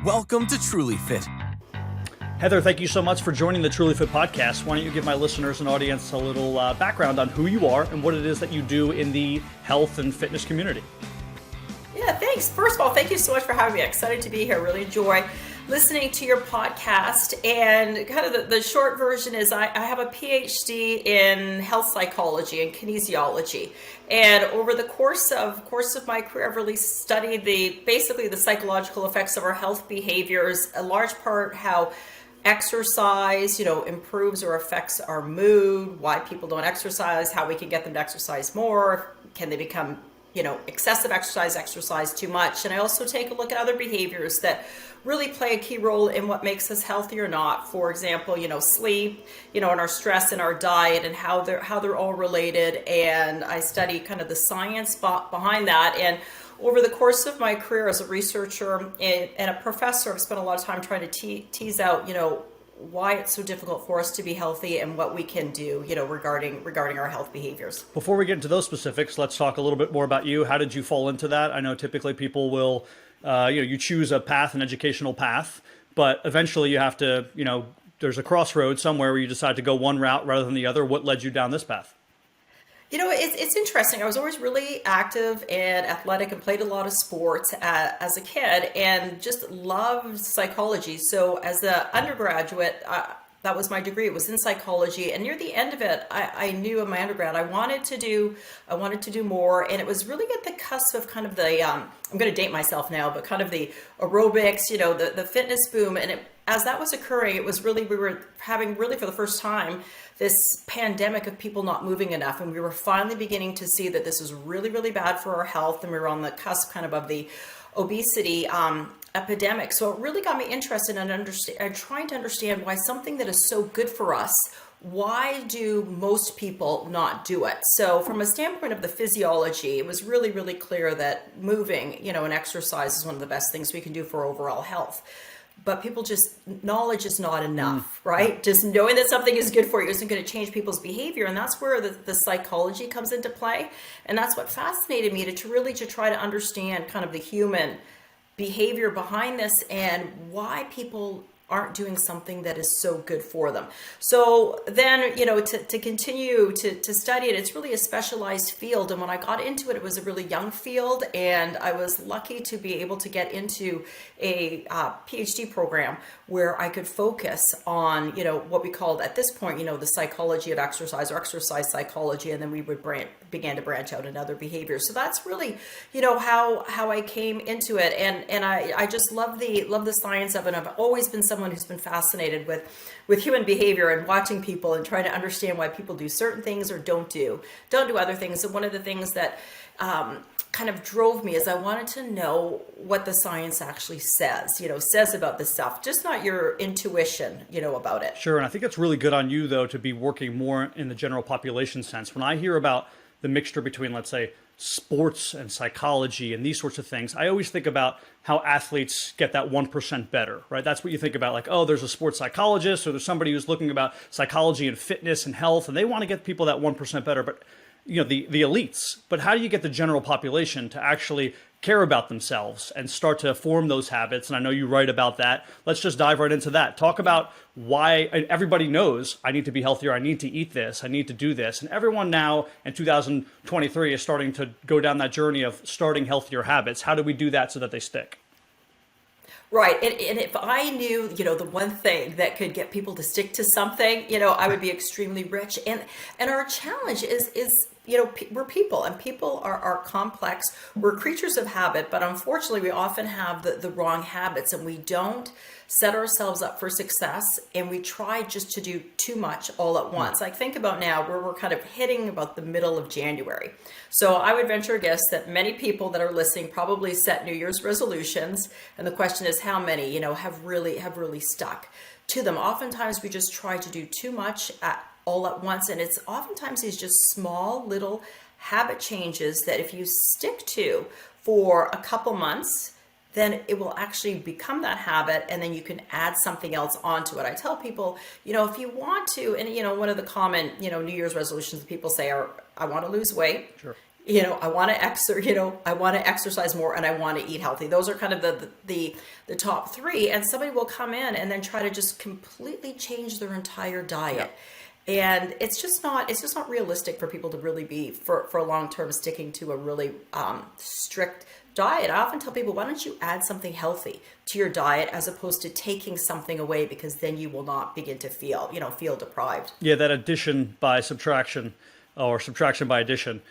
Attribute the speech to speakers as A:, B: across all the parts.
A: Welcome to Trulyfit.
B: Heather, thank you so much for joining the Trulyfit Podcast. Why don't you give my listeners and audience a little background on who you are and what it is that you do in the health and fitness community?
C: Yeah, thanks. First of all, thank you so much for having me. Excited to be here. Really enjoy listening to your podcast. And kind of the short version is I have a Ph.D. in health psychology and kinesiology. And over the course of my career, I've really studied basically the psychological effects of our health behaviors, a large part how exercise, improves or affects our mood, why people don't exercise, how we can get them to exercise more, can they become excessive exercise too much. And I also take a look at other behaviors that really play a key role in what makes us healthy or not. For example, sleep, and our stress and our diet and how they're all related. And I study kind of the science behind that. And over the course of my career as a researcher and a professor, I've spent a lot of time trying to tease out, why it's so difficult for us to be healthy and what we can do, regarding our health behaviors.
B: Before we get into those specifics, let's talk a little bit more about you. How did you fall into that? I know typically people will, you choose a path, an educational path, but eventually you have to, there's a crossroad somewhere where you decide to go one route rather than the other. What led you down this path?
C: It's interesting. I was always really active and athletic and played a lot of sports as a kid and just loved psychology. So as an undergraduate, that was my degree. It was in psychology. And near the end of it, I knew in my undergrad, I wanted to do more. And it was really at the cusp of kind of the, I'm going to date myself now, but kind of the aerobics, the fitness boom. And as that was occurring, it was really, we were having really for the first time this pandemic of people not moving enough. And we were finally beginning to see that this was really, really bad for our health. And we were on the cusp kind of the obesity epidemic. So it really got me interested in trying to understand why something that is so good for us, why do most people not do it? So from a standpoint of the physiology, it was really, really clear that moving, and exercise is one of the best things we can do for overall health. But knowledge is not enough, right? Just knowing that something is good for you isn't going to change people's behavior. And that's where the psychology comes into play. And that's what fascinated me to try to understand kind of the human behavior behind this and why people aren't doing something that is so good for them. So then, to continue to study it, it's really a specialized field. And when I got into it, it was a really young field. And I was lucky to be able to get into a Ph.D. program where I could focus on, what we called at this point, the psychology of exercise or exercise psychology. And then we would began to branch out in other behaviors. So that's really, how I came into it. And I just love the science of it. I've always been someone who's been fascinated with human behavior and watching people and trying to understand why people do certain things or don't do other things. And one of the things that kind of drove me is I wanted to know what the science actually says about this stuff, just not your intuition, about it.
B: Sure. And I think it's really good on you, though, to be working more in the general population sense. When I hear about the mixture between, let's say, sports and psychology and these sorts of things, I always think about how athletes get that 1% better, right? That's what you think about, like, oh, there's a sports psychologist or there's somebody who's looking about psychology and fitness and health, and they want to get people that 1% better, but the elites. But how do you get the general population to actually care about themselves and start to form those habits? And I know you write about that. Let's just dive right into that. Talk about why everybody knows I need to be healthier. I need to eat this. I need to do this. And everyone now in 2023 is starting to go down that journey of starting healthier habits. How do we do that so that they stick?
C: Right. And if I knew, the one thing that could get people to stick to something, I would be extremely rich. And our challenge is we're people, and people are complex. We're creatures of habit, but unfortunately we often have the wrong habits, and we don't set ourselves up for success, and we try just to do too much all at once. Like, think about now where we're kind of hitting about the middle of January. So I would venture a guess that many people that are listening probably set New Year's resolutions, and the question is how many, have really stuck to them. Oftentimes we just try to do too much all at once, and it's oftentimes these just small little habit changes that if you stick to for a couple months, then it will actually become that habit, and then you can add something else onto it. I tell people, if you want to, and one of the common, New Year's resolutions that people say are, I want to lose weight.
B: Sure.
C: I want to I want to exercise more and I want to eat healthy. Those are kind of the top three. And somebody will come in and then try to just completely change their entire diet. And it's just not realistic for people to really be for long term sticking to a really strict diet. I often tell people, why don't you add something healthy to your diet as opposed to taking something away, because then you will not begin to feel deprived.
B: Yeah, that addition by subtraction or subtraction by addition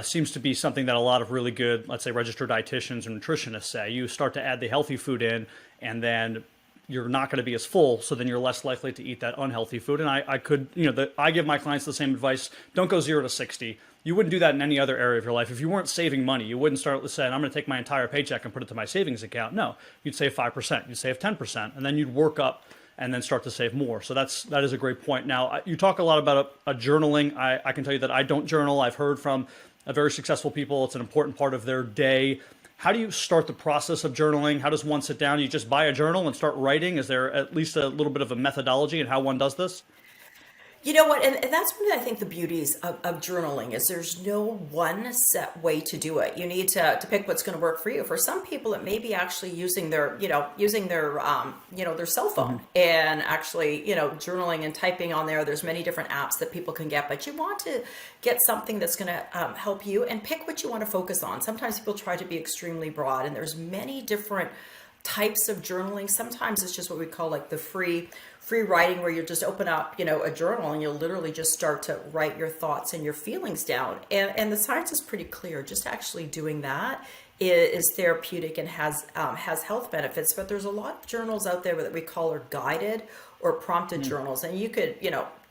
B: seems to be something that a lot of really good, let's say, registered dietitians and nutritionists say. You start to add the healthy food in, and then you're not going to be as full, so then you're less likely to eat that unhealthy food. And I give my clients the same advice: don't go 0 to 60. You wouldn't do that in any other area of your life. If you weren't saving money, you wouldn't start saying, I'm going to take my entire paycheck and put it to my savings account. No, you'd save 5%, you'd save 10%, and then you'd work up and then start to save more. So that is a great point. Now, you talk a lot about a journaling. I can tell you that I don't journal. I've heard from very successful people, it's an important part of their day. How do you start the process of journaling? How does one sit down? You just buy a journal and start writing? Is there at least a little bit of a methodology in how one does this?
C: You know what? And that's one of, I think, the beauties of journaling is there's no one set way to do it. You need to pick what's going to work for you. For some people, it may be actually using their cell phone and actually, journaling and typing on there. There's many different apps that people can get, but you want to get something that's going to help you and pick what you want to focus on. Sometimes people try to be extremely broad, and there's many different types of journaling. Sometimes it's just what we call like the free writing, where you just open up, a journal and you'll literally just start to write your thoughts and your feelings down. And the science is pretty clear. Just actually doing that is therapeutic and has health benefits. But there's a lot of journals out there that we call are guided or prompted journals, and you could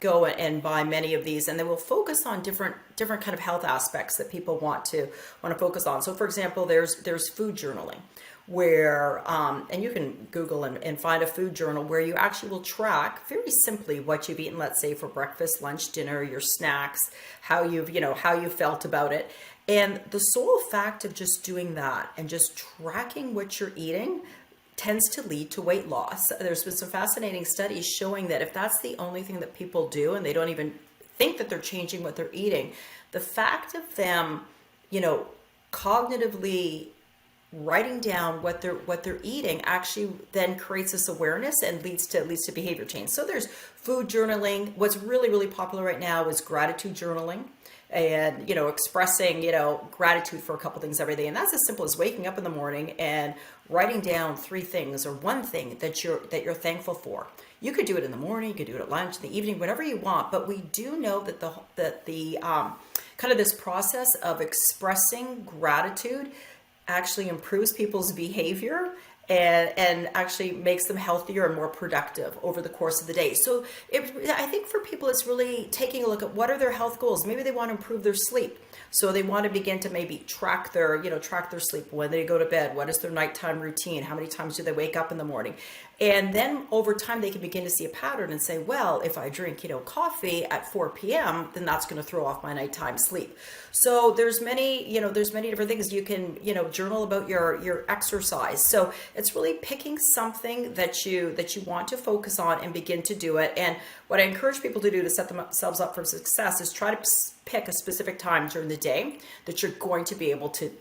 C: go and buy many of these, and they will focus on different kind of health aspects that people want to focus on. So for example, there's food journaling, where and you can Google and find a food journal where you actually will track very simply what you've eaten, let's say for breakfast, lunch, dinner, your snacks, how you felt about it. And the sole fact of just doing that and just tracking what you're eating tends to lead to weight loss. There's been some fascinating studies showing that if that's the only thing that people do and they don't even think that they're changing what they're eating, the fact of them, cognitively writing down what they're eating actually then creates this awareness and leads to behavior change. So there's food journaling. What's really, really popular right now is gratitude journaling, and expressing gratitude for a couple things every day. And that's as simple as waking up in the morning and writing down 3 things or one thing that you're thankful for. You could do it in the morning, you could do it at lunch, in the evening, whatever you want. But we do know that the kind of this process of expressing gratitude actually improves people's behavior and actually makes them healthier and more productive over the course of the day. So I think for people, it's really taking a look at what are their health goals. Maybe they want to improve their sleep. So they want to begin to maybe track their sleep, when they go to bed, what is their nighttime routine, how many times do they wake up in the morning? And then over time, they can begin to see a pattern and say, well, if I drink, coffee at 4 p.m., then that's going to throw off my nighttime sleep. So there's many different things you can, journal about your exercise. So it's really picking something that you want to focus on and begin to do it. And what I encourage people to do to set themselves up for success is try to pick a specific time during the day that you're going to be able to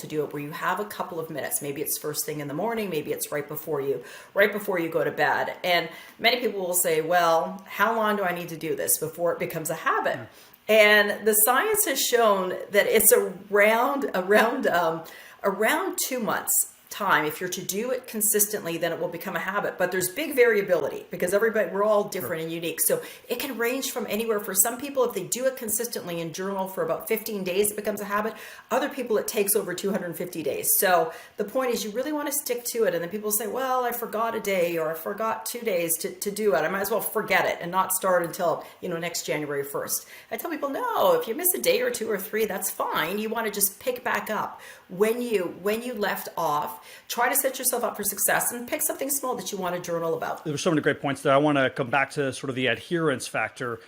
C: do it, where you have a couple of minutes. Maybe it's first thing in the morning, maybe it's right before you go to bed. And many people will say, well, how long do I need to do this before it becomes a habit? And the science has shown that it's around 2 months time. If you're to do it consistently, then it will become a habit. But there's big variability because we're all different and unique. So it can range from anywhere. For some people, if they do it consistently and journal for about 15 days, it becomes a habit. Other people, it takes over 250 days. So the point is, you really want to stick to it. And then people say, well, I forgot a day or I forgot 2 days to do it. I might as well forget it and not start until, next January 1st. I tell people, no, if you miss a day or 2 or 3, that's fine. You want to just pick back up when you left off. Try to set yourself up for success and pick something small that you want to journal about.
B: There were so many great points there. I want to come back to sort of the adherence factor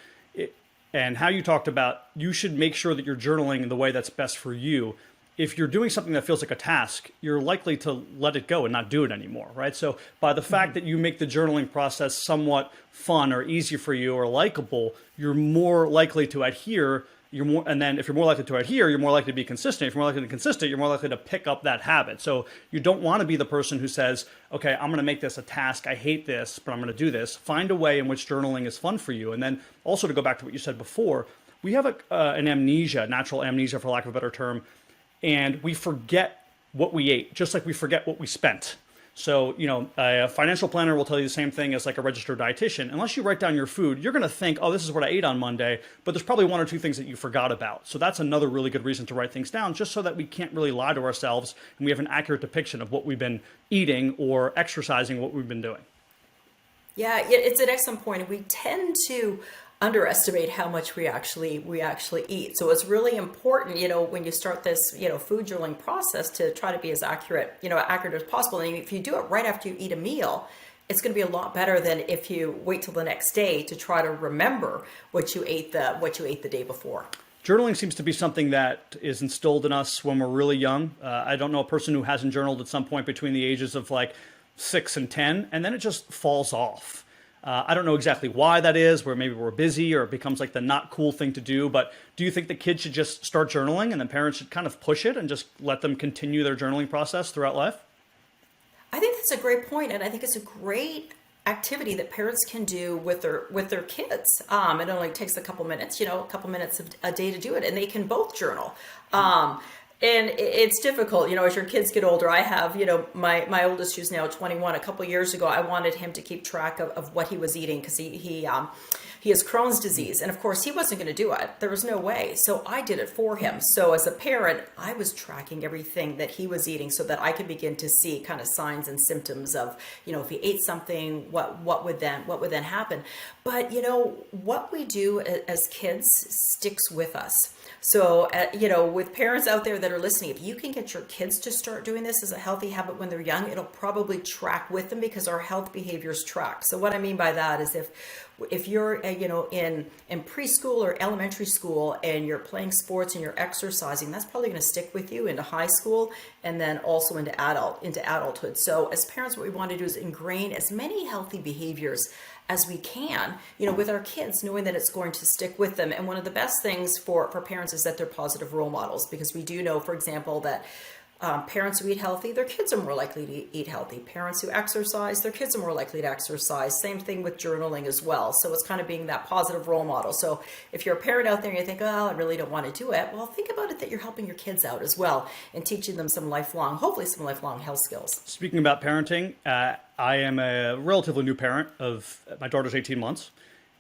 B: and how you talked about you should make sure that you're journaling in the way that's best for you. If you're doing something that feels like a task, you're likely to let it go and not do it anymore, right? So by the fact that you make the journaling process somewhat fun or easy for you or likable, you're more likely to adhere you're more, and then if you're more likely to adhere, you're more likely to be consistent. If you're more likely to be consistent, you're more likely to pick up that habit. So you don't want to be the person who says, okay, I'm going to make this a task. I hate this, but I'm going to do this. Find a way in which journaling is fun for you. And then also to go back to what you said before, we have an amnesia, natural amnesia for lack of a better term, and we forget what we ate, just like we forget what we spent. So, a financial planner will tell you the same thing as like a registered dietitian. Unless you write down your food, you're going to think, oh, this is what I ate on Monday, but there's probably one or two things that you forgot about. So that's another really good reason to write things down, just so that we can't really lie to ourselves and we have an accurate depiction of what we've been eating or exercising, what we've been doing.
C: Yeah, it's an excellent point. And we tend to underestimate how much we actually eat. So it's really important, when you start this, food journaling process, to try to be as accurate as possible. And if you do it right after you eat a meal, it's going to be a lot better than if you wait till the next day to try to remember what you ate the day before.
B: Journaling seems to be something that is instilled in us when we're really young. I don't know a person who hasn't journaled at some point between the ages of like 6 and 10, and then it just falls off. I don't know exactly why that is, where maybe we're busy or it becomes like the not cool thing to do. But do you think the kids should just start journaling and then parents should kind of push it and just let them continue their journaling process throughout life?
C: I think that's a great point, and I think it's a great activity that parents can do with their kids. It only takes a couple minutes, a day to do it, and they can both journal. And it's difficult, as your kids get older. I have, my oldest, who's now 21. A couple of years ago, I wanted him to keep track of what he was eating, because he has Crohn's disease. And of course, he wasn't going to do it. There was no way. So I did it for him. So as a parent, I was tracking everything that he was eating so that I could begin to see kind of signs and symptoms of, if he ate something, what would then happen. But, what we do as kids sticks with us. So, with parents out there that are listening, if you can get your kids to start doing this as a healthy habit when they're young, it'll probably track with them, because our health behaviors track. So what I mean by that is if you're, in preschool or elementary school and you're playing sports and you're exercising, that's probably going to stick with you into high school and then also into adulthood. So as parents, what we want to do is ingrain as many healthy behaviors as we can, with our kids, knowing that it's going to stick with them. And one of the best things for parents is that they're positive role models, because we do know, for example, that parents who eat healthy, their kids are more likely to eat healthy. Parents who exercise, their kids are more likely to exercise. Same thing with journaling as well. So it's kind of being that positive role model. So if you're a parent out there and you think, oh, I really don't want to do it, well, think about it that you're helping your kids out as well and teaching them hopefully some lifelong health skills.
B: Speaking about parenting, I am a relatively new parent of my daughter's 18 months.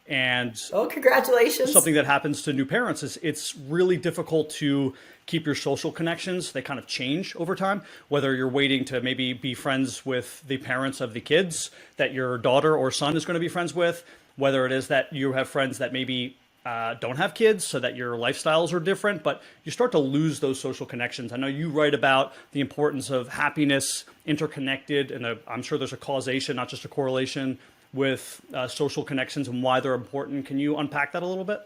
B: And
C: congratulations.
B: Something that happens to new parents is it's really difficult to keep your social connections. They kind of change over time, whether you're waiting to maybe be friends with the parents of the kids that your daughter or son is going to be friends with, whether it is that you have friends that maybe don't have kids, so that your lifestyles are different, but you start to lose those social connections. I know you write about the importance of happiness, interconnected, and I'm sure there's a causation, not just a correlation, with social connections and why they're important. Can you unpack that a little bit?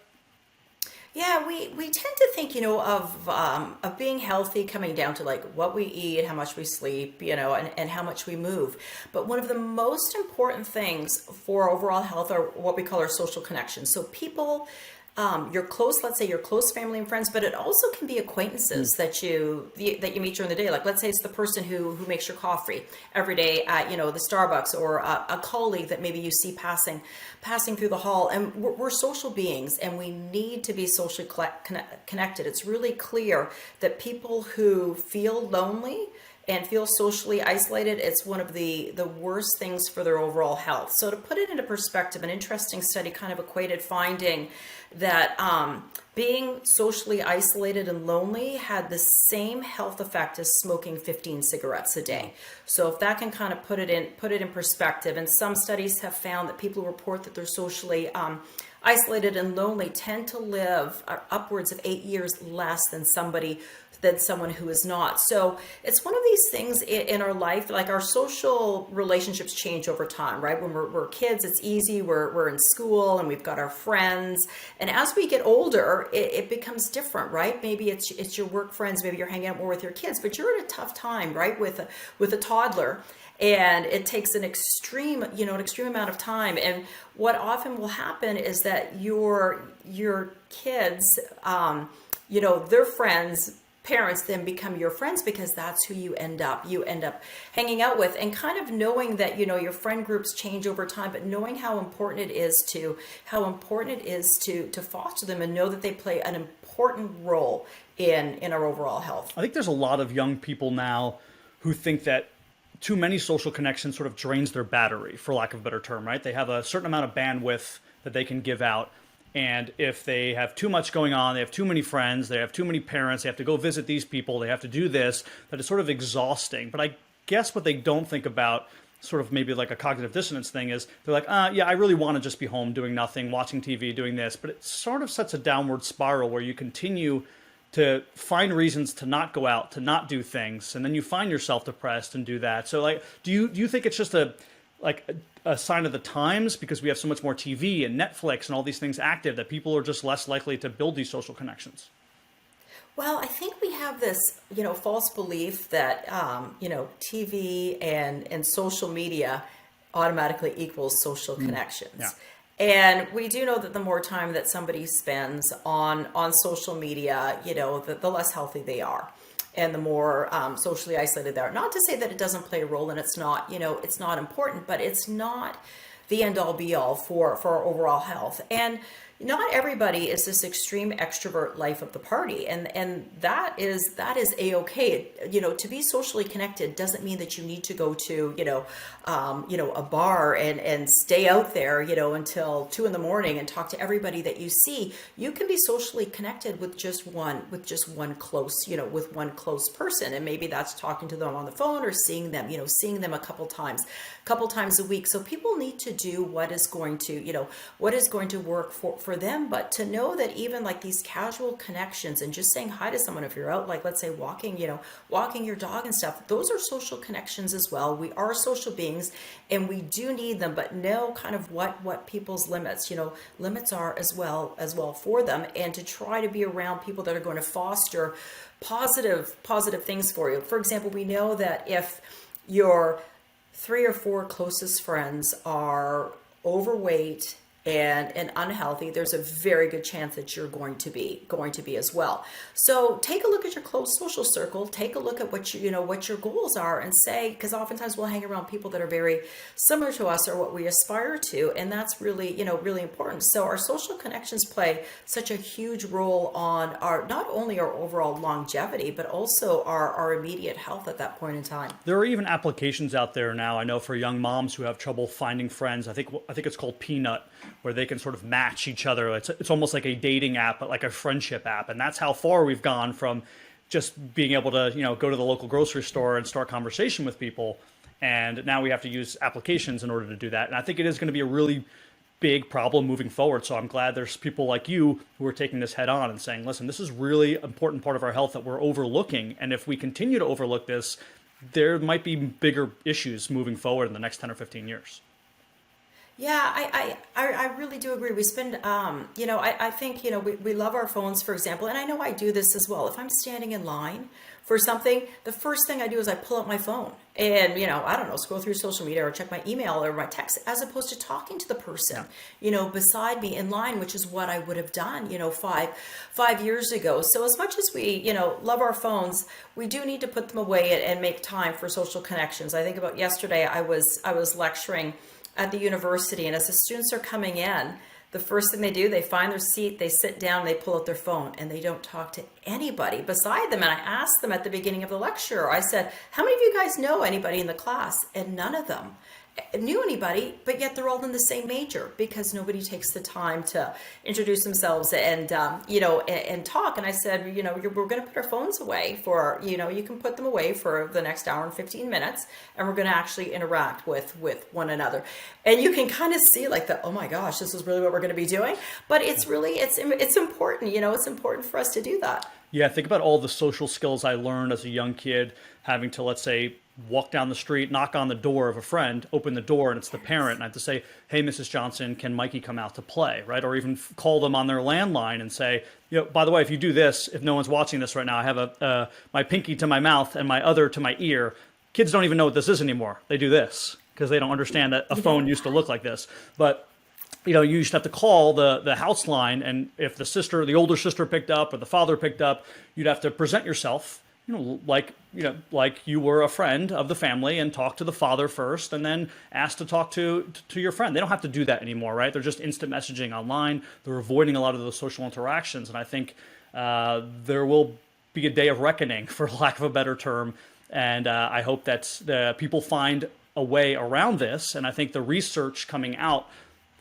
C: Yeah, we tend to think, of being healthy coming down to like what we eat, how much we sleep, and how much we move. But one of the most important things for overall health are what we call our social connections. So people, let's say your close family and friends, but it also can be acquaintances that you meet during the day. Like, let's say it's the person who makes your coffee every day at, the Starbucks, or a colleague that maybe you see passing through the hall. And we're social beings, and we need to be socially connected. It's really clear that people who feel lonely and feel socially isolated, it's one of the worst things for their overall health. So to put it into perspective, an interesting study kind of equated finding that being socially isolated and lonely had the same health effect as smoking 15 cigarettes a day. So if that can kind of put it in perspective, and some studies have found that people who report that they're socially isolated and lonely tend to live upwards of 8 years less than someone who is not. So it's one of these things in our life, like our social relationships change over time, right? When we're kids, it's easy. We're in school and we've got our friends. And as we get older, it becomes different, right? Maybe it's your work friends. Maybe you're hanging out more with your kids, but you're at a tough time, right? With a toddler. and it takes an extreme amount of time. And what often will happen is that your kids, their friends, parents then become your friends because that's who you end up hanging out with, and kind of knowing that your friend groups change over time, but knowing how important it is to foster them and know that they play an important role in our overall health.
B: I think there's a lot of young people now who think that too many social connections sort of drains their battery, for lack of a better term, right? They have a certain amount of bandwidth that they can give out. And if they have too much going on, they have too many friends, they have too many parents, they have to go visit these people, they have to do this, that it's sort of exhausting. But I guess what they don't think about, sort of maybe like a cognitive dissonance thing, is they're like, yeah, I really want to just be home doing nothing, watching TV, doing this. But it sort of sets a downward spiral where you continue to find reasons to not go out, to not do things, and then you find yourself depressed and do that. So like, do you think it's just a sign of the times, because we have so much more TV and Netflix and all these things active, that people are just less likely to build these social connections?
C: Well, I think we have this, false belief that, TV and social media automatically equals social connections.
B: Yeah.
C: And we do know that the more time that somebody spends on social media, the less healthy they are, and the more socially isolated they are. Not to say that it doesn't play a role, and it's not, it's not important, but it's not the end all be all for our overall health. And not everybody is this extreme extrovert life of the party, and that is a-okay. To be socially connected doesn't mean that you need to go to a bar and stay out there until 2 a.m. and talk to everybody that you see. You can be socially connected with just one close person, and maybe that's talking to them on the phone or seeing them a couple times a week. So people need to do what is going to work for them, but to know that even like these casual connections and just saying hi to someone, if you're out, like let's say walking your dog and stuff, those are social connections as well. We are social beings and we do need them, but know kind of what people's limits are as well for them, and to try to be around people that are going to foster positive things for you. For example, we know that if your 3 or 4 closest friends are overweight and unhealthy, there's a very good chance that you're going to be as well. So take a look at your close social circle, take a look at what your goals are, and say, because oftentimes we'll hang around people that are very similar to us or what we aspire to, and that's really important. So our social connections play such a huge role on our, not only our overall longevity, but also our immediate health at that point in time.
B: There are even applications out there now, I know, for young moms who have trouble finding friends. I think it's called Peanut, where they can sort of match each other. It's almost like a dating app, but like a friendship app. And that's how far we've gone from just being able to, go to the local grocery store and start conversation with people. And now we have to use applications in order to do that. And I think it is going to be a really big problem moving forward. So I'm glad there's people like you who are taking this head on and saying, listen, this is really an important part of our health that we're overlooking. And if we continue to overlook this, there might be bigger issues moving forward in the next 10 or 15 years.
C: Yeah, I really do agree. We spend, I think, we love our phones, for example, and I know I do this as well. If I'm standing in line for something, the first thing I do is I pull out my phone and, I don't know, scroll through social media or check my email or my text, as opposed to talking to the person, beside me in line, which is what I would have done, 5 years ago. So as much as we, love our phones, we do need to put them away and make time for social connections. I think about yesterday, I was lecturing at the university, and as the students are coming in, the first thing they do, they find their seat, they sit down, they pull out their phone, and they don't talk to anybody beside them. And I asked them at the beginning of the lecture, I said, how many of you guys know anybody in the class? And none of them knew anybody, but yet they're all in the same major, because nobody takes the time to introduce themselves and and talk. And I said, we're going to put our phones away for, you can put them away for the next hour and 15 minutes, and we're going to actually interact with one another. And you can kind of see like oh my gosh, this is really what we're going to be doing. But it's really, it's important, it's important for us to do that.
B: Yeah, think about all the social skills I learned as a young kid, having to, let's say, walk down the street, knock on the door of a friend, open the door, and it's the parent, and I have to say, hey, Mrs. Johnson, can Mikey come out to play, right? Or even call them on their landline and say, by the way, if you do this, if no one's watching this right now, I have my pinky to my mouth and my other to my ear. kids don't even know what this is anymore. They do this because they don't understand that a phone used to look like this. But you used to have to call the house line, and if the older sister picked up or the father picked up, you'd have to present yourself, like you were a friend of the family, and talk to the father first, and then ask to talk to your friend. They don't have to do that anymore, right? They're just instant messaging online. They're avoiding a lot of those social interactions, and I think there will be a day of reckoning, for lack of a better term. And I hope that people find a way around this. And I think the research coming out,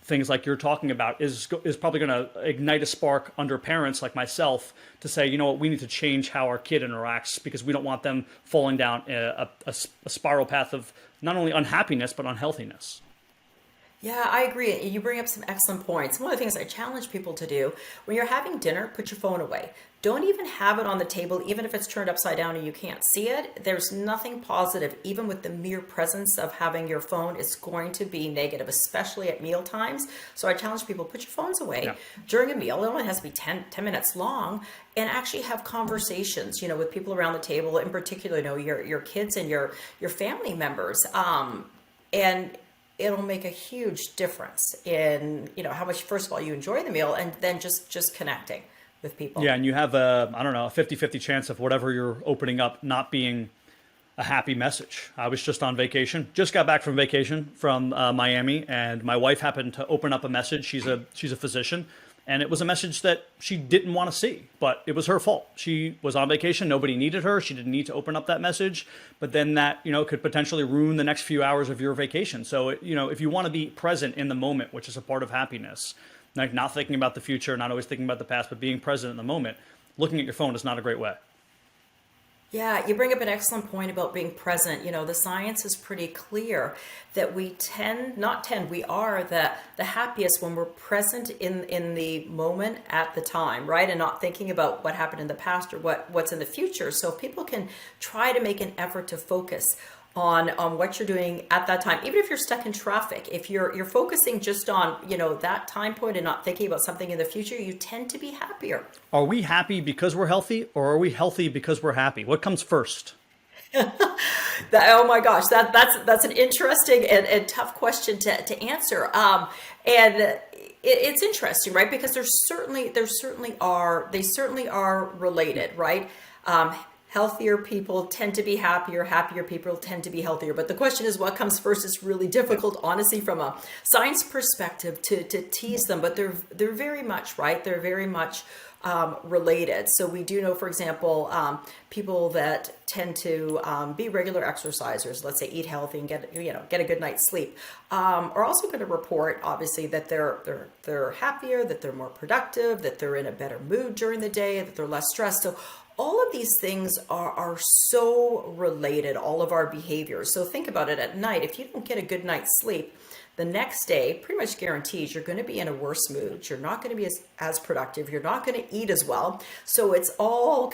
B: things like you're talking about, is probably going to ignite a spark under parents like myself to say, you know what, we need to change how our kid interacts, because we don't want them falling down a spiral path of not only unhappiness, but unhealthiness.
C: Yeah, I agree. You bring up some excellent points. One of the things I challenge people to do when you're having dinner, put your phone away. Don't even have it on the table, even if it's turned upside down and you can't see it. There's nothing positive, even with the mere presence of having your phone. It's going to be negative, especially at meal times. So I challenge people, put your phones away during a meal. It only has to be 10 minutes long, and actually have conversations, with people around the table, in particular, your kids and your family members. And it'll make a huge difference in, how much, first of all, you enjoy the meal, and then just connecting with people.
B: Yeah, and you have a 50-50 chance of whatever you're opening up not being a happy message. I was just on vacation, just got back from vacation from Miami, and my wife happened to open up a message. She's a physician, and it was a message that she didn't want to see, but it was her fault. She was on vacation. Nobody needed her. She didn't need to open up that message, but then that, could potentially ruin the next few hours of your vacation. So, if you want to be present in the moment, which is a part of happiness, like not thinking about the future, not always thinking about the past, but being present in the moment, looking at your phone is not a great way.
C: Yeah, you bring up an excellent point about being present. The science is pretty clear that we are the happiest when we're present in the moment at the time, right? And not thinking about what happened in the past or what's in the future. So if people can try to make an effort to focus on what you're doing at that time, even if you're stuck in traffic, if you're focusing just on that time point and not thinking about something in the future, you tend to be happier.
B: Are we happy because we're healthy, or are we healthy because we're happy? What comes first?
C: Oh my gosh, that's an interesting and tough question to answer. And it's interesting, right? Because they certainly are related, right? Healthier people tend to be happier. Happier people tend to be healthier. But the question is, what comes first? Is really difficult, honestly, from a science perspective to tease them. But they're very much, right? They're very much related. So we do know, for example, people that tend to be regular exercisers, let's say eat healthy and get a good night's sleep, are also going to report, obviously, that they're happier, that they're more productive, that they're in a better mood during the day, that they're less stressed. So all of these things are so related, all of our behaviors. So think about it at night. If you don't get a good night's sleep, the next day pretty much guarantees you're going to be in a worse mood. You're not going to be as productive. You're not going to eat as well. So it's all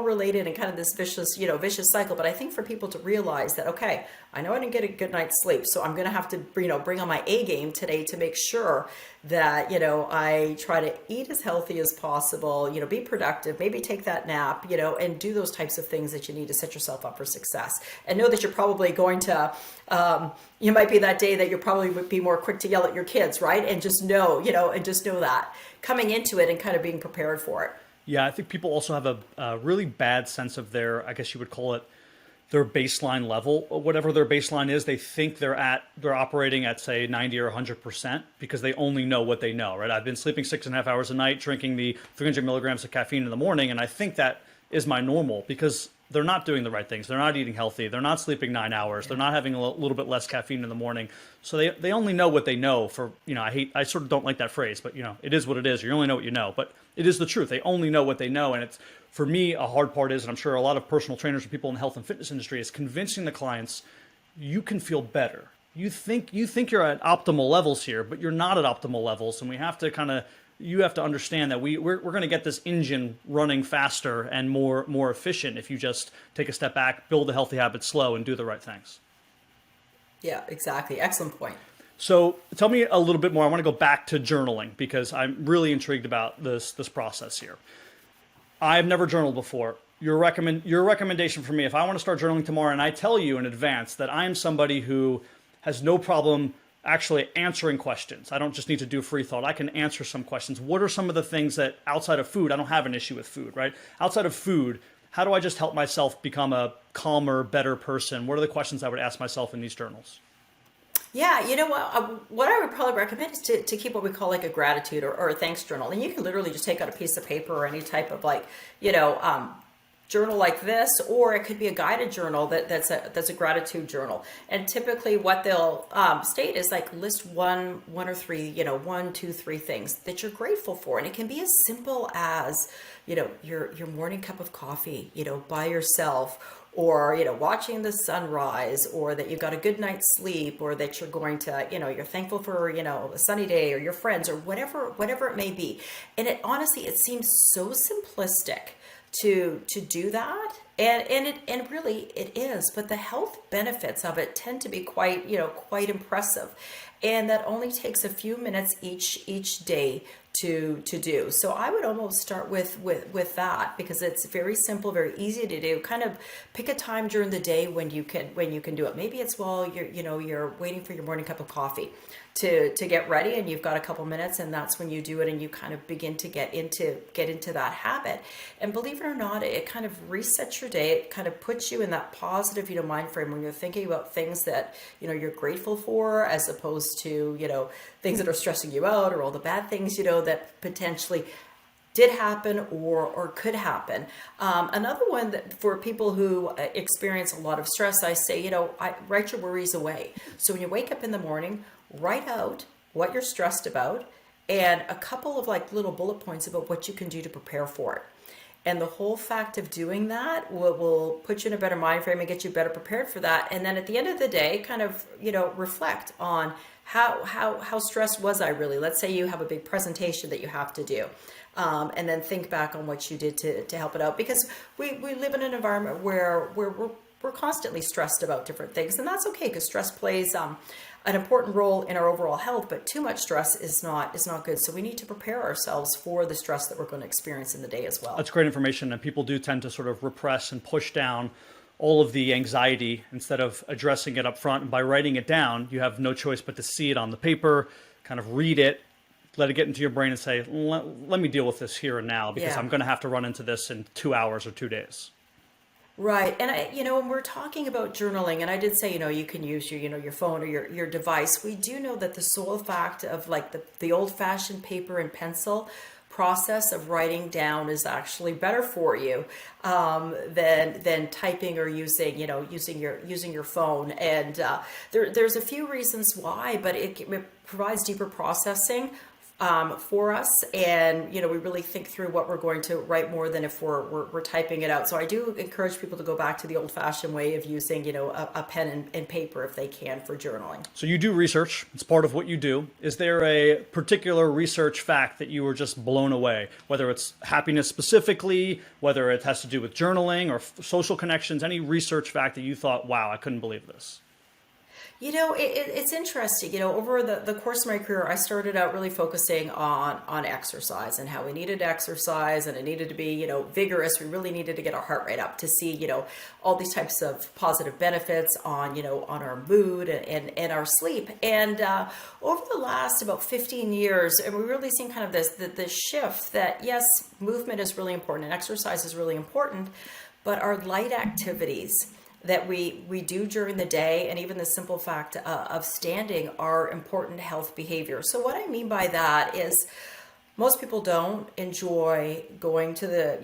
C: related and kind of this vicious cycle. But I think for people to realize that, okay, I know I didn't get a good night's sleep, so I'm going to have to, bring on my A game today to make sure that, I try to eat as healthy as possible, be productive, maybe take that nap, and do those types of things that you need to set yourself up for success. And know that you're probably going to, you might be that day that you'll probably be more quick to yell at your kids, right? And just know, that coming into it and kind of being prepared for it.
B: Yeah, I think people also have a really bad sense of their, I guess you would call it, their baseline level, whatever their baseline is. They think they're operating at, say, 90 or 100% because they only know what they know, right? I've been sleeping 6.5 hours a night, drinking the 300 milligrams of caffeine in the morning, and I think that is my normal because they're not doing the right things. They're not eating healthy. They're not sleeping 9 hours. They're not having a little bit less caffeine in the morning. So they only know what they know for, I sort of don't like that phrase, but, it is what it is. You only know what you know. But it is the truth. They only know what they know. And it's, for me, a hard part is, and I'm sure a lot of personal trainers and people in the health and fitness industry, is convincing the clients you can feel better. You think you're at optimal levels here, but you're not at optimal levels. And we have to you have to understand that we're going to get this engine running faster and more efficient if you just take a step back, build a healthy habit slow, and do the right things.
C: Yeah, exactly. Excellent point.
B: So tell me a little bit more. I want to go back to journaling because I'm really intrigued about this process here. I've never journaled before. your recommendation for me, if I want to start journaling tomorrow and I tell you in advance that I am somebody who has no problem actually answering questions. I don't just need to do free thought. I can answer some questions. What are some of the things that outside of food, I don't have an issue with food, right? Outside of food, how do I just help myself become a calmer, better person? What are the questions I would ask myself in these journals?
C: Yeah, you know what I would probably recommend is to keep what we call like a gratitude or a thanks journal. And you can literally just take out a piece of paper or any type of like, journal like this, or it could be a guided journal that's a gratitude journal. And typically what they'll state is like list one or three, 1, 2, 3 things that you're grateful for. And it can be as simple as, your morning cup of coffee, by yourself, or watching the sunrise, or that you got a good night's sleep, or that you're going to you're thankful for a sunny day, or your friends, or whatever it may be. And it honestly, it seems so simplistic to do that, and really it is, but the health benefits of it tend to be quite impressive, and that only takes a few minutes each day to do. So I would almost start with that, because it's very simple, very easy to do. Kind of pick a time during the day when you can do it. Maybe it's while you're waiting for your morning cup of coffee to get ready, and you've got a couple minutes, and that's when you do it, and you kind of begin to get into that habit. And believe it or not, it kind of resets your day. It kind of puts you in that positive mind frame when you're thinking about things that you're grateful for, as opposed to things that are stressing you out, or all the bad things that potentially did happen or could happen. Another one that for people who experience a lot of stress, I say, write your worries away. So when you wake up in the morning, write out what you're stressed about and a couple of like little bullet points about what you can do to prepare for it. And the whole fact of doing that will put you in a better mind frame and get you better prepared for that. And then at the end of the day, kind of, reflect on how stressed was I really? Let's say you have a big presentation that you have to do. And then think back on what you did to help it out. Because we live in an environment where we're constantly stressed about different things. And that's okay, because stress plays an important role in our overall health, but too much stress is not good. So we need to prepare ourselves for the stress that we're going to experience in the day as well.
B: That's great information. And people do tend to sort of repress and push down all of the anxiety instead of addressing it up front. And by writing it down, you have no choice but to see it on the paper, kind of read it, let it get into your brain and say, let me deal with this here and now, because I'm going to have to run into this in 2 hours or 2 days.
C: Right. And when we're talking about journaling, and I did say, you can use your phone or your device. We do know that the sole fact of like the old fashioned paper and pencil process of writing down is actually better for you than typing or using your phone. And there's a few reasons why, but it provides deeper processing for us, and we really think through what we're going to write more than if we're typing it out. So I do encourage people to go back to the old-fashioned way of using a pen and paper if they can for journaling.
B: So you do research; it's part of what you do. Is there a particular research fact that you were just blown away? Whether it's happiness specifically, whether it has to do with journaling or social connections, any research fact that you thought, "Wow, I couldn't believe this."
C: It's interesting. Over the course of my career, I started out really focusing on exercise and how we needed to exercise, and it needed to be, vigorous. We really needed to get our heart rate up to see, all these types of positive benefits on our mood and our sleep. And over the last about 15 years, and we're really seeing kind of this shift that, yes, movement is really important and exercise is really important, but our light activities that we do during the day, and even the simple fact of standing, are important health behavior. So what I mean by that is most people don't enjoy going to the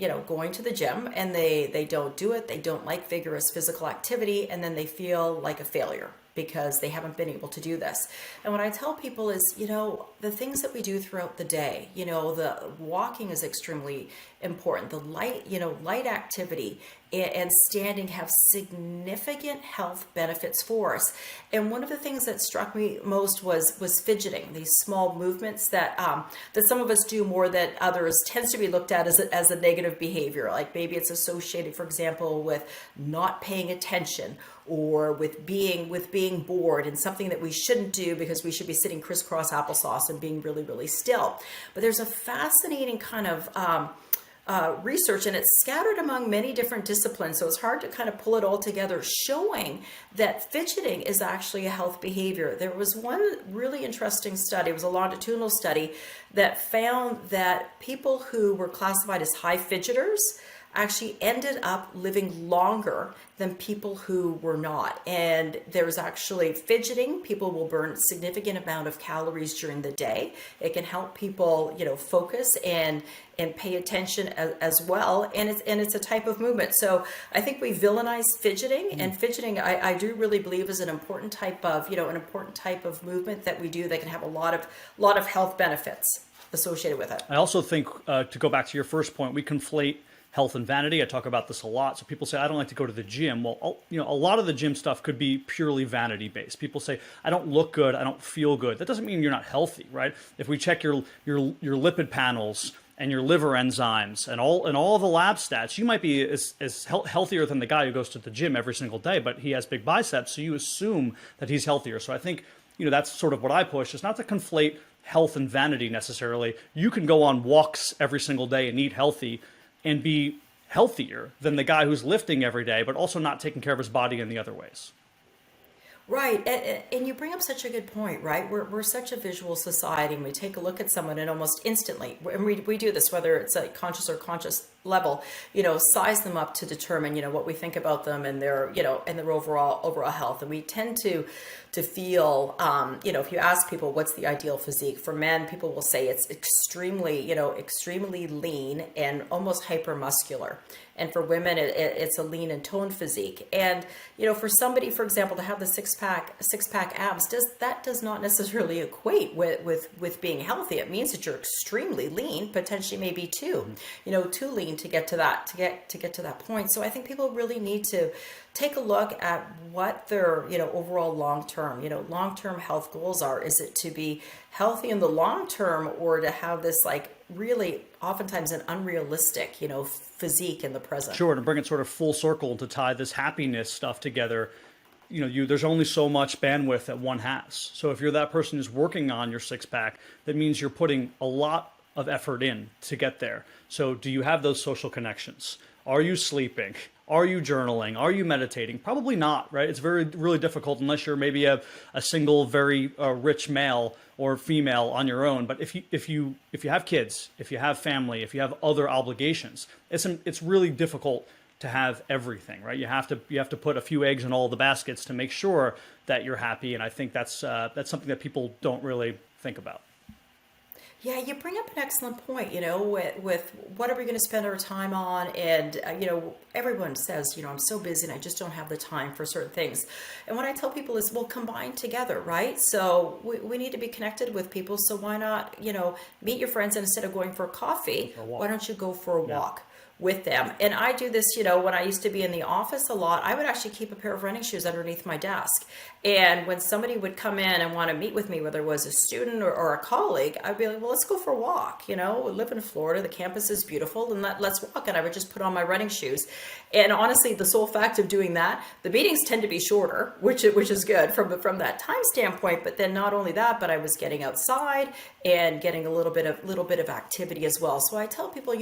C: gym, and they don't do it. They don't like vigorous physical activity, and then they feel like a failure because they haven't been able to do this. And what I tell people is, the things that we do throughout the day, the walking is extremely important. The light activity and standing have significant health benefits for us. And one of the things that struck me most was fidgeting, these small movements that some of us do more than others, tends to be looked at as a negative behavior. Like maybe it's associated, for example, with not paying attention, or with being bored, and something that we shouldn't do because we should be sitting crisscross applesauce and being really, really still. But there's a fascinating kind of research, and it's scattered among many different disciplines. So it's hard to kind of pull it all together, showing that fidgeting is actually a health behavior. There was one really interesting study, it was a longitudinal study, that found that people who were classified as high fidgeters actually ended up living longer than people who were not. And there's actually fidgeting. People will burn a significant amount of calories during the day. It can help people, focus and pay attention as well. And it's a type of movement. So I think we villainize fidgeting, and fidgeting, I do really believe is an important type of, movement that we do that can have a lot of health benefits associated with it.
B: I also think, to go back to your first point, we conflate health and vanity. I talk about this a lot. So people say, I don't like to go to the gym. Well, a lot of the gym stuff could be purely vanity based. People say, I don't look good, I don't feel good. That doesn't mean you're not healthy, right? If we check your lipid panels and your liver enzymes and all the lab stats, you might be as healthier than the guy who goes to the gym every single day, but he has big biceps, so you assume that he's healthier. So I think, that's sort of what I push, is not to conflate health and vanity necessarily. You can go on walks every single day and eat healthy and be healthier than the guy who's lifting every day, but also not taking care of his body in the other ways.
C: Right. And you bring up such a good point, right? We're such a visual society, and we take a look at someone and almost instantly, and we do this, whether it's a conscious or conscious level, size them up to determine, what we think about them and their, and their overall health. And we tend to feel, if you ask people, what's the ideal physique for men, people will say it's extremely lean and almost hypermuscular. And for women, it's a lean and toned physique. And, for somebody, for example, to have the six pack abs, does not necessarily equate with being healthy. It means that you're extremely lean, potentially maybe too lean to get to that point. So I think people really need to take a look at what their, overall long-term health goals are. Is it to be healthy in the long term, or to have this really oftentimes an unrealistic, physique in the present?
B: Sure, to bring it sort of full circle, to tie this happiness stuff together, there's only so much bandwidth that one has. So if you're that person who's working on your six pack, that means you're putting a lot of effort in to get there. So do you have those social connections? Are you sleeping? Are you journaling? Are you meditating? Probably not, right? It's really difficult unless you're maybe a single, very rich male or female on your own. But if you have kids, if you have family, if you have other obligations, it's really difficult to have everything, right? You have to put a few eggs in all the baskets to make sure that you're happy. And I think that's something that people don't really think about.
C: Yeah, you bring up an excellent point, with what are we going to spend our time on? And, everyone says, I'm so busy and I just don't have the time for certain things. And what I tell people is, well, combine together, right? So we need to be connected with people. So why not, meet your friends, and instead of going for a coffee, why don't you go for a walk with them? And I do this, when I used to be in the office a lot, I would actually keep a pair of running shoes underneath my desk. And when somebody would come in and want to meet with me, whether it was a student or a colleague, I'd be like, well, let's go for a walk. We live in Florida, the campus is beautiful, and let's walk. And I would just put on my running shoes. And honestly, the sole fact of doing that, the meetings tend to be shorter, which is good from that time standpoint. But then not only that, but I was getting outside and getting a little bit of activity as well. So I tell people,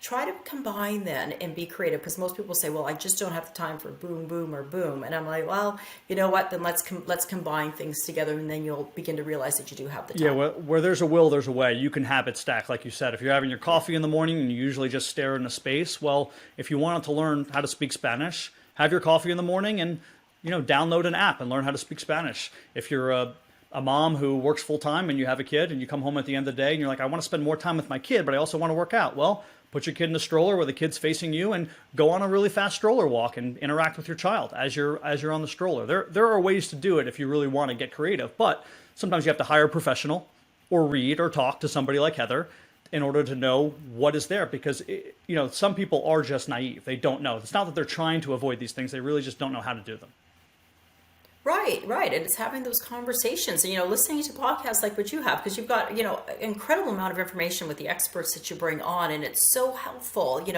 C: try to combine then and be creative, because most people say, well, I just don't have the time for boom, boom, or boom. And I'm like, well, you know what? Then let's combine things together, and then you'll begin to realize that you do have the time.
B: Yeah, where there's a will, there's a way. You can habit stack, like you said. If you're having your coffee in the morning and you usually just stare into space, well, if you wanted to learn how to speak Spanish, have your coffee in the morning and, download an app and learn how to speak Spanish. If you're a mom who works full time and you have a kid and you come home at the end of the day and you're like, I want to spend more time with my kid, but I also want to work out. Well, put your kid in a stroller where the kid's facing you and go on a really fast stroller walk and interact with your child as you're on the stroller. There are ways to do it if you really want to get creative, but sometimes you have to hire a professional or read or talk to somebody like Heather in order to know what is there, because some people are just naive. They don't know. It's not that they're trying to avoid these things. They really just don't know how to do them.
C: Right. And it's having those conversations and, listening to podcasts like what you have, because you've got, an incredible amount of information with the experts that you bring on, and it's so helpful, and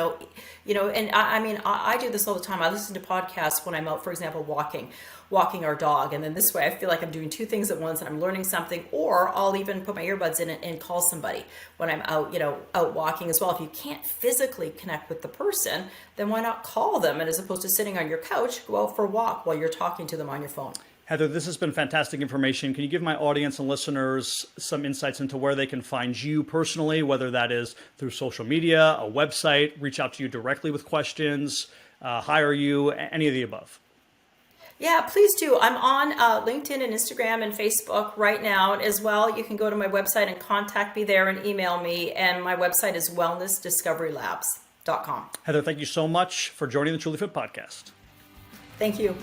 C: I do this all the time. I listen to podcasts when I'm out, for example, walking, walking our dog. And then this way I feel like I'm doing two things at once and I'm learning something, or I'll even put my earbuds in and call somebody when I'm out, out walking as well. If you can't physically connect with the person, then why not call them? And as opposed to sitting on your couch, go out for a walk while you're talking to them on your phone.
B: Heather, this has been fantastic information. Can you give my audience and listeners some insights into where they can find you personally, whether that is through social media, a website, reach out to you directly with questions, hire you, any of the above?
C: Yeah, please do. I'm on LinkedIn and Instagram and Facebook right now as well. You can go to my website and contact me there and email me. And my website is wellnessdiscoverylabs.com.
B: Heather, thank you so much for joining the Trulyfit Podcast.
C: Thank you.